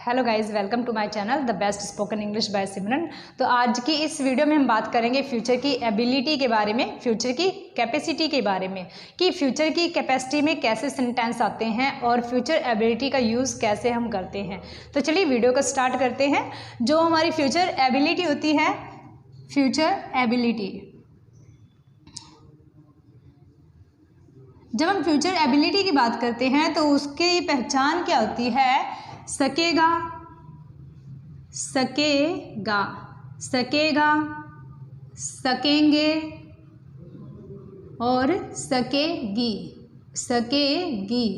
Hello guys, welcome to my channel the best spoken English by Simran. तो आज की इस वीडियो में हम बात करेंगे फ्यूचर की एबिलिटी के बारे में, फ्यूचर की कैपेसिटी के बारे में, कि फ्यूचर की कैपेसिटी में कैसे सेंटेंस आते हैं और फ्यूचर एबिलिटी का यूज़ कैसे हम करते हैं। तो चलिए वीडियो को स्टार्ट करते हैं। जो हमारी फ्यूचर एबिलिटी होती है, फ्यूचर एबिलिटी, जब हम फ्यूचर एबिलिटी की बात करते हैं तो उसकी पहचान क्या होती है? सकेगा, सकेगा, सकेगा, सकेंगे और सकेगी, सकेगी,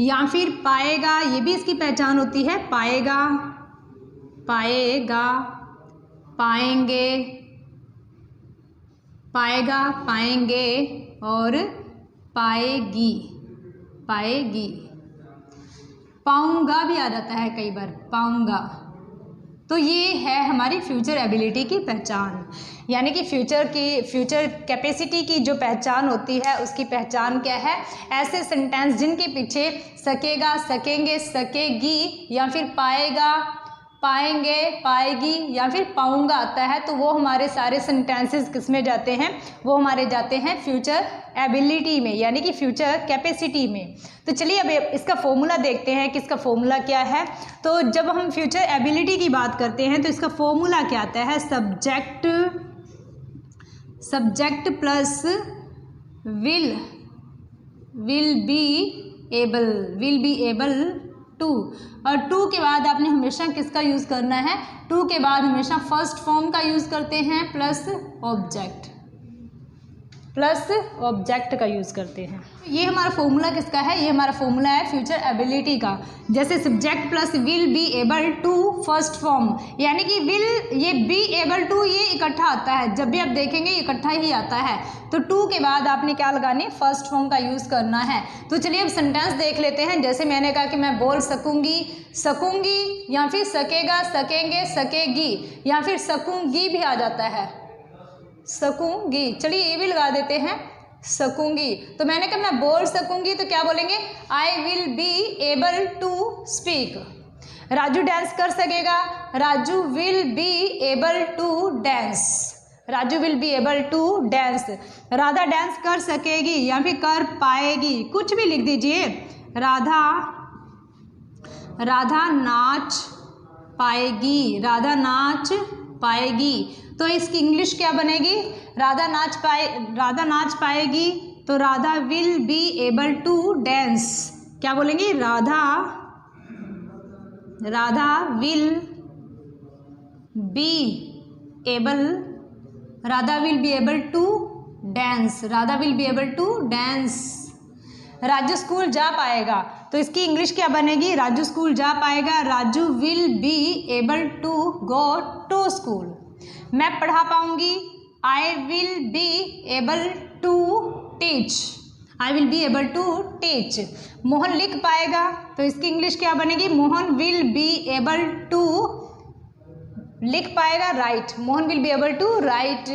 या फिर पाएगा, ये भी इसकी पहचान होती है। पाएगा, पाएगा, पाएंगे, पाएगा, पाएंगे और पाएगी, पाएगी। पाऊंगा भी आ जाता है कई बार, पाऊंगा। तो ये है हमारी फ्यूचर एबिलिटी की पहचान, यानी कि फ्यूचर कैपेसिटी की जो पहचान होती है उसकी पहचान क्या है? ऐसे सेंटेंस जिनके पीछे सकेगा, सकेंगे, सकेगी या फिर पाएगा, पाएंगे, पाएगी या फिर पाऊंगा आता है, तो वो हमारे सारे सेंटेंसेस किस में जाते हैं? वो हमारे जाते हैं फ्यूचर एबिलिटी में, यानी कि फ्यूचर कैपेसिटी में। तो चलिए अब इसका फॉर्मूला देखते हैं कि इसका फॉर्मूला क्या है। तो जब हम फ्यूचर एबिलिटी की बात करते हैं तो इसका फॉर्मूला क्या आता है? Subject plus will be able to, और टू के बाद आपने हमेशा किसका यूज़ करना है? टू के बाद हमेशा फर्स्ट फॉर्म का यूज़ करते हैं, प्लस ऑब्जेक्ट का यूज़ करते हैं। ये हमारा फॉर्मूला किसका है? ये हमारा फॉर्मूला है फ्यूचर एबिलिटी का। जैसे subject plus will be able to first form, यानी कि विल, ये बी एबल टू, ये इकट्ठा आता है। जब भी आप देखेंगे इकट्ठा ही आता है। तो टू के बाद आपने क्या लगानी? फर्स्ट फॉर्म का यूज़ करना है। तो चलिए अब सेंटेंस देख लेते हैं। जैसे मैंने कहा कि मैं बोल सकूंगी, सकूंगी, या फिर सकेगा, सकेंगे, सकेगी, या फिर सकूंगी भी आ जाता है, सकूंगी। चलिए ये भी लगा देते हैं, सकूंगी। तो मैंने कहा मैं बोल सकूंगी, तो क्या बोलेंगे? I will be able to speak. Raju dance कर सकेगा, Raju will be able to dance, Raju will be able to dance. Radha dance कर सकेगी या फिर कर पाएगी, कुछ भी लिख दीजिए। राधा नाच पाएगी, राधा नाच पाएगी। तो इसकी इंग्लिश क्या बनेगी? राधा नाच पाएगी, तो Radha will be able to dance. क्या बोलेंगी? Radha will be able to dance, Radha will be able to dance. Raju school जा पाएगा, तो इसकी इंग्लिश क्या बनेगी? राजू स्कूल जा पाएगा, Raju will be able to go to school. मैं पढ़ा पाऊंगी, I will be able to teach, I will be able to teach. Mohan लिख पाएगा, तो इसकी इंग्लिश क्या बनेगी? Mohan will be able to लिख पाएगा, write, Mohan will be able to write.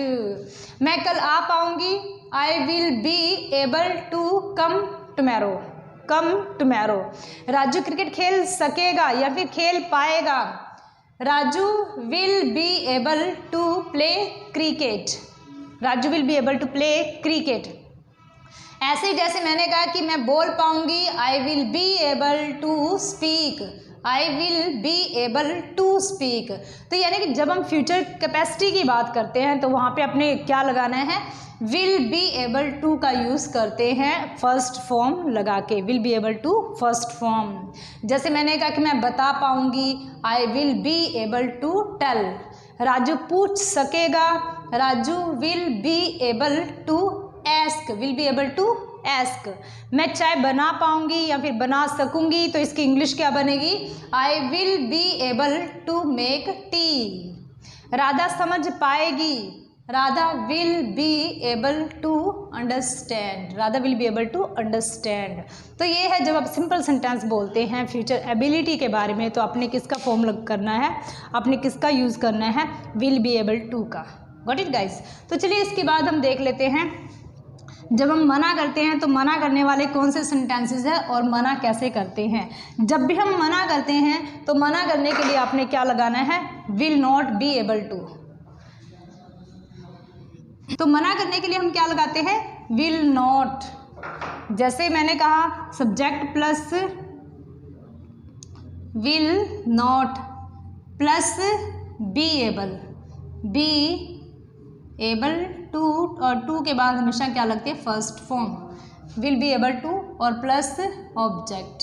मैं कल आ पाऊंगी, I will be able to come tomorrow. Raju cricket खेल सकेगा या फिर खेल पाएगा, Raju will be able to play cricket, Raju will be able to play cricket. ऐसे ही जैसे मैंने कहा कि मैं बोल पाऊंगी, I will be able to speak, I will be able to speak. तो यानी कि जब हम फ्यूचर कैपेसिटी की बात करते हैं तो वहाँ पे अपने क्या लगाना है? विल बी एबल टू का यूज़ करते हैं फर्स्ट फॉर्म लगा के, will be able to first form. जैसे मैंने कहा कि मैं बता पाऊंगी, I will be able to tell. Raju पूछ सकेगा, Raju will be able to ask, will be able to ask. मैं चाय बना पाऊंगी या फिर बना सकूंगी, तो इसकी इंग्लिश क्या बनेगी? I will be able to make tea. Radha समझ पाएगी, Radha will be able to understand, Radha will be able to understand. तो ये है जब आप सिंपल सेंटेंस बोलते हैं फ्यूचर एबिलिटी के बारे में, तो आपने किसका फॉर्म करना है? आपने किसका यूज़ करना है? विल बी एबल टू का। Got it guys? तो चलिए इसके बाद हम देख लेते हैं जब हम मना करते हैं तो मना करने वाले कौन से सेंटेंसेस है और मना कैसे करते हैं। जब भी हम मना करते हैं तो मना करने के लिए आपने क्या लगाना है, will not be able to. तो मना करने के लिए हम क्या लगाते हैं, विल नॉट। जैसे मैंने कहा subject plus will not plus be able to, और टू के बाद हमेशा क्या लगती है, first form, will be able to और प्लस ऑब्जेक्ट।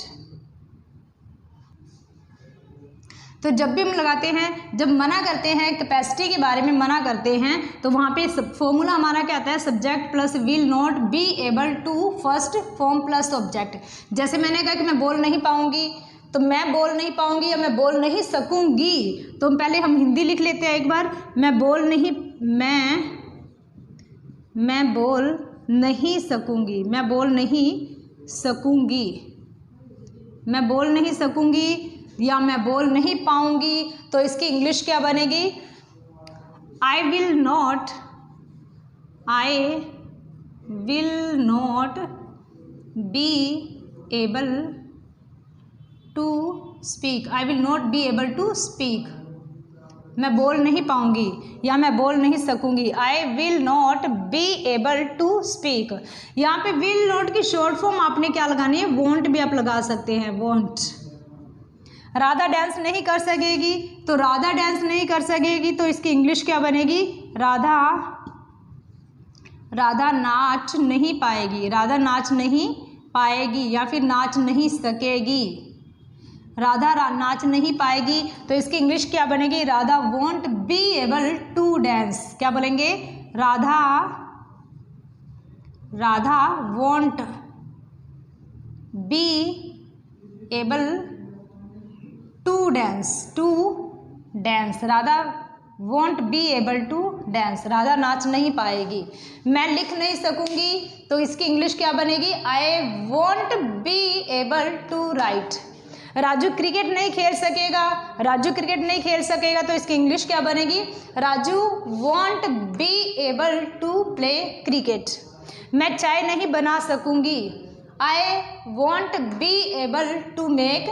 तो जब भी हम लगाते हैं, जब मना करते हैं, कैपेसिटी के बारे में मना करते हैं, तो वहाँ पे फॉर्मूला हमारा क्या आता है, subject plus will not be able to first form plus object. जैसे मैंने कहा कि मैं बोल नहीं पाऊँगी, तो मैं बोल नहीं पाऊँगी या मैं बोल नहीं सकूँगी, तो पहले हम हिंदी लिख लेते हैं एक बार। मैं बोल नहीं सकूँगी, मैं बोल नहीं सकूँगी या मैं बोल नहीं पाऊँगी, तो इसकी इंग्लिश क्या बनेगी, I will not be able to speak. I will not be able to speak, मैं बोल नहीं पाऊँगी या मैं बोल नहीं सकूँगी। I will not be able to speak. यहाँ पे विल नॉट की शॉर्ट फॉर्म आपने क्या लगानी है, वॉन्ट भी आप लगा सकते हैं, वॉन्ट। राधा डांस नहीं कर सकेगी, तो राधा डांस नहीं कर सकेगी, तो इसकी इंग्लिश क्या बनेगी, राधा नाच नहीं पाएगी, राधा नाच नहीं पाएगी या फिर नाच नहीं सकेगी। राधा नाच नहीं पाएगी, तो इसकी इंग्लिश क्या बनेगी, Radha won't be able to dance. क्या बोलेंगे, Radha won't be able to dance, Radha won't be able to dance, Radha नाच नहीं पाएगी। मैं लिख नहीं सकूंगी, तो इसकी इंग्लिश क्या बनेगी, I won't be able to write. Raju cricket नहीं खेल सकेगा, तो इसकी इंग्लिश क्या बनेगी, Raju won't be able to play cricket. मैं चाय नहीं बना सकूंगी, I won't be able to make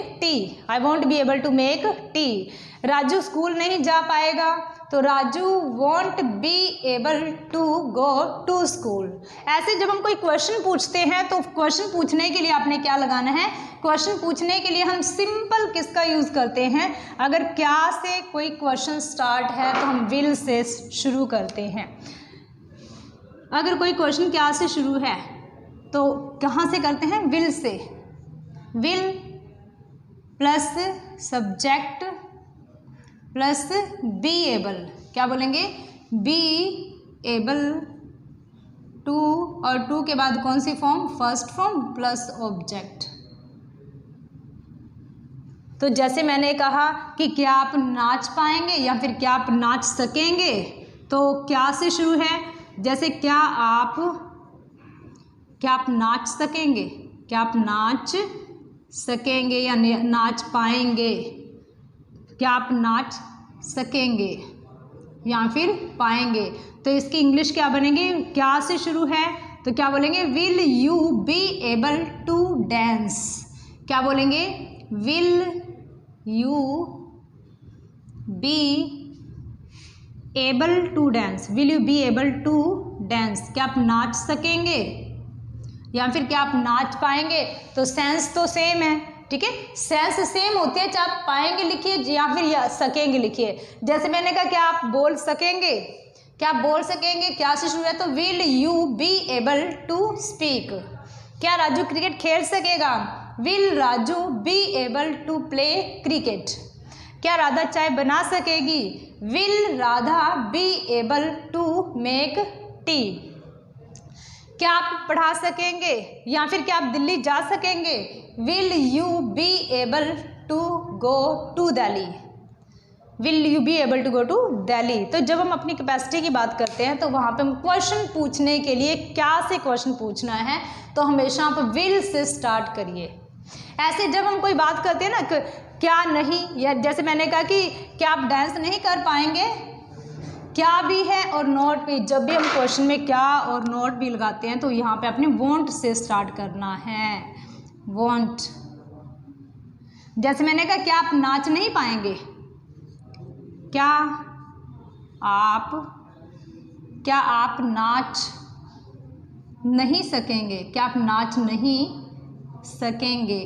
tea. Raju school नहीं जा पाएगा, तो Raju won't be able to go to school. ऐसे जब हम कोई क्वेश्चन पूछते हैं, तो क्वेश्चन पूछने के लिए आपने क्या लगाना है, क्वेश्चन पूछने के लिए हम सिंपल किसका यूज़ करते हैं, अगर क्या से कोई क्वेश्चन स्टार्ट है तो हम विल से शुरू करते हैं। अगर कोई क्वेश्चन क्या से शुरू है तो कहाँ से करते हैं, विल से। Will plus subject plus be able, क्या बोलेंगे, बी एबल टू, और टू के बाद कौन सी form, first form plus object. तो जैसे मैंने कहा कि क्या आप नाच पाएंगे या फिर क्या आप नाच सकेंगे, तो क्या से शुरू है, जैसे क्या आप नाच सकेंगे या नाच पाएंगे, क्या आप नाच सकेंगे या फिर पाएंगे, तो इसकी इंग्लिश क्या बनेगी, क्या से शुरू है तो क्या बोलेंगे, will you be able to dance. क्या बोलेंगे, will you be able to dance, will you be able to dance, क्या आप नाच सकेंगे या फिर क्या आप नाच पाएंगे। तो सेंस तो सेम है, ठीक है, सेंस सेम होती है, चाहे आप पाएंगे लिखिए या फिर सकेंगे लिखिए। जैसे मैंने कहा क्या आप बोल सकेंगे, क्या से शुरू है, तो will you be able to speak. क्या राजू क्रिकेट खेल सकेगा, will Raju be able to play cricket. क्या राधा चाय बना सकेगी, will Radha be able to make tea. क्या आप पढ़ा सकेंगे या फिर क्या आप दिल्ली जा सकेंगे, will you be able to go to Delhi, will you be able to go to Delhi. तो जब हम अपनी कैपेसिटी की बात करते हैं तो वहाँ पे हम क्वेश्चन पूछने के लिए क्या से क्वेश्चन पूछना है, तो हमेशा आप विल से स्टार्ट करिए। ऐसे जब हम कोई बात करते हैं ना क्या नहीं, या जैसे मैंने कहा कि क्या आप डांस नहीं कर पाएंगे, क्या भी है और नॉट भी। जब भी हम क्वेश्चन में क्या और नॉट भी लगाते हैं तो यहाँ पे अपने वॉन्ट से स्टार्ट करना है, वॉन्ट। जैसे मैंने कहा क्या आप नाच नहीं पाएंगे, क्या आप नाच नहीं सकेंगे, क्या आप नाच नहीं सकेंगे,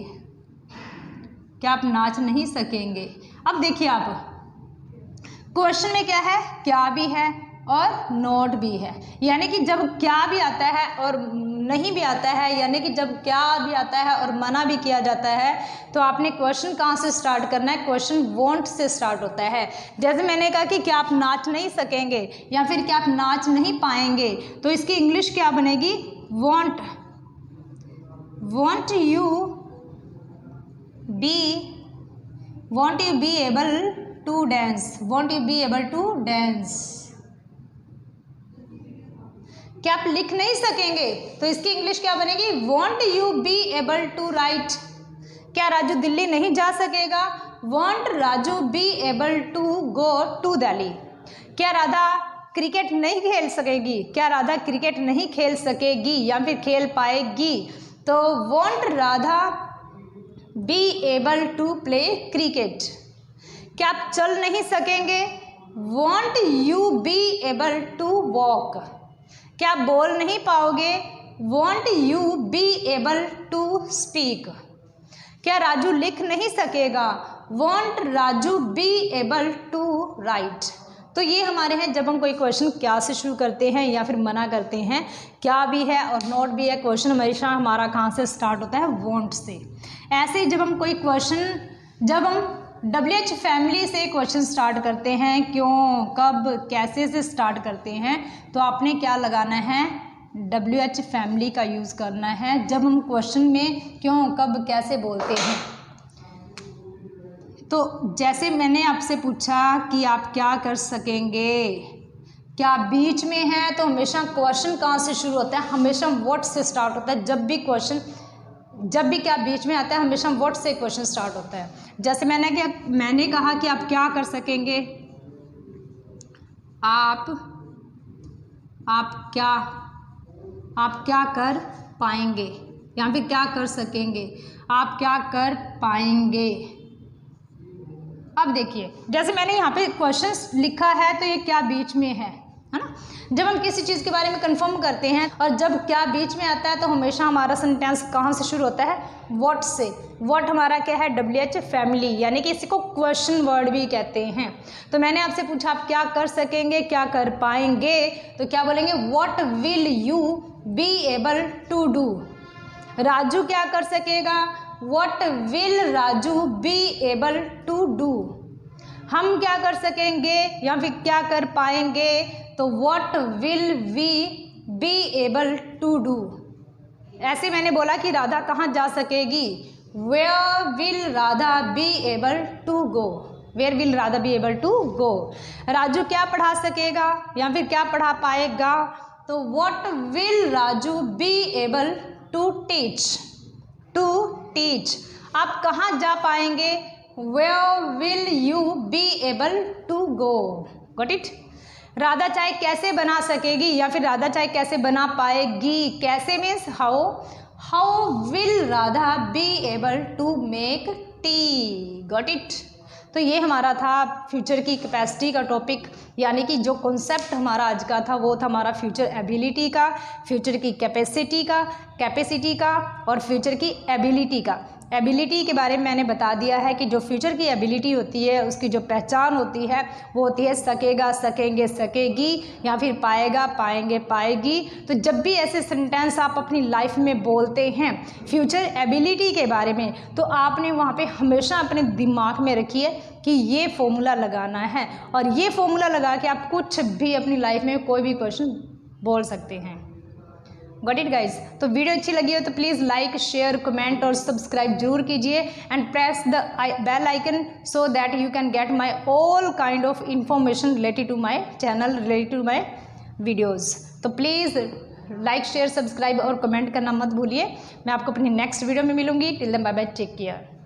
क्या आप नाच नहीं सकेंगे। अब देखिए आप क्वेश्चन में क्या है, क्या भी है और नॉट भी है, यानी कि जब क्या भी आता है और नहीं भी आता है, यानी कि जब क्या भी आता है और मना भी किया जाता है, तो आपने क्वेश्चन कहाँ से स्टार्ट करना है, क्वेश्चन वॉन्ट से स्टार्ट होता है। जैसे मैंने कहा कि क्या आप नाच नहीं सकेंगे या फिर क्या आप नाच नहीं पाएंगे, तो इसकी इंग्लिश क्या बनेगी, won't. Won't you be able to dance, won't you be able to dance. क्या आप लिख नहीं सकेंगे, तो इसकी इंग्लिश क्या बनेगी, won't you be able to write. क्या राजू दिल्ली नहीं जा सकेगा, won't Raju be able to go to Delhi. क्या राधा क्रिकेट नहीं खेल सकेगी, क्या राधा क्रिकेट नहीं खेल सकेगी या फिर खेल पाएगी, तो won't Radha be able to play cricket. क्या आप चल नहीं सकेंगे, won't you be able to walk. क्या आप बोल नहीं पाओगे, won't you be able to speak. क्या राजू लिख नहीं सकेगा, won't Raju be able to write. तो ये हमारे हैं जब हम कोई क्वेश्चन क्या से शुरू करते हैं या फिर मना करते हैं, क्या भी है और नॉट भी है, क्वेश्चन हमेशा हमारा कहाँ से स्टार्ट होता है, वॉन्ट से। ऐसे ही जब हम कोई क्वेश्चन, जब हम WH फैमिली से क्वेश्चन स्टार्ट करते हैं, क्यों, कब, कैसे से स्टार्ट करते हैं, तो आपने क्या लगाना है, WH फैमिली का यूज़ करना है जब हम क्वेश्चन में क्यों, कब, कैसे बोलते हैं। तो जैसे मैंने आपसे पूछा कि आप क्या कर सकेंगे, क्या बीच में है, तो हमेशा क्वेश्चन कहाँ से शुरू होता है, हमेशा व्हाट से स्टार्ट होता है। जब भी क्वेश्चन, जब भी क्या बीच में आता है, हमेशा व्हाट से क्वेश्चन स्टार्ट होता है। जैसे मैंने कहा कि आप क्या कर सकेंगे, आप क्या कर पाएंगे या फिर क्या कर सकेंगे, आप क्या कर पाएंगे। अब देखिए जैसे मैंने यहाँ पे क्वेश्चन लिखा है, तो ये क्या बीच में है ना। जब हम किसी चीज़ के बारे में कंफर्म करते हैं और जब क्या बीच में आता है, तो हमेशा हमारा सेंटेंस कहाँ से शुरू होता है, व्हाट से। व्हाट हमारा क्या है, WH फैमिली, यानी कि इसी को क्वेश्चन वर्ड भी कहते हैं। तो मैंने आपसे पूछा आप क्या कर सकेंगे, क्या कर पाएंगे, तो क्या बोलेंगे, what will you be able to do. Raju क्या कर सकेगा, what will Raju be able to do. हम क्या कर सकेंगे या फिर क्या कर पाएंगे, तो what will we be able to do. ऐसे मैंने बोला कि राधा कहाँ जा सकेगी, where will Radha be able to go, where will Radha be able to go. Raju क्या पढ़ा सकेगा या फिर क्या पढ़ा पाएगा, तो what will Raju be able to teach, to teach. आप कहाँ जा पाएंगे, where will you be able to go. Got it. Radha चाय कैसे बना सकेगी या फिर राधा चाय कैसे बना पाएगी, कैसे means how will Radha be able to make tea. Got it. तो ये हमारा था फ्यूचर की कैपेसिटी का टॉपिक, यानी कि जो कॉन्सेप्ट हमारा आज का था वो था हमारा फ्यूचर एबिलिटी का, फ्यूचर की कैपेसिटी का और फ्यूचर की एबिलिटी का। एबिलिटी के बारे में मैंने बता दिया है कि जो फ्यूचर की एबिलिटी होती है उसकी जो पहचान होती है वो होती है सकेगा, सकेंगे, सकेगी या फिर पाएगा, पाएंगे, पाएगी। तो जब भी ऐसे सेंटेंस आप अपनी लाइफ में बोलते हैं फ्यूचर एबिलिटी के बारे में, तो आपने वहाँ पे हमेशा अपने दिमाग में रखिए कि ये फॉर्मूला लगाना है और ये फॉर्मूला लगा के आप कुछ भी अपनी लाइफ में कोई भी क्वेश्चन बोल सकते हैं। Got it guys. तो वीडियो अच्छी लगी हो तो प्लीज़ लाइक, शेयर, कमेंट और सब्सक्राइब जरूर कीजिए and press the bell icon so that you can get my all kind of information related to my channel, related to my videos. तो please like, share, subscribe और comment करना मत भूलिए। मैं आपको अपनी नेक्स्ट वीडियो में मिलूंगी। Till then bye bye, take care.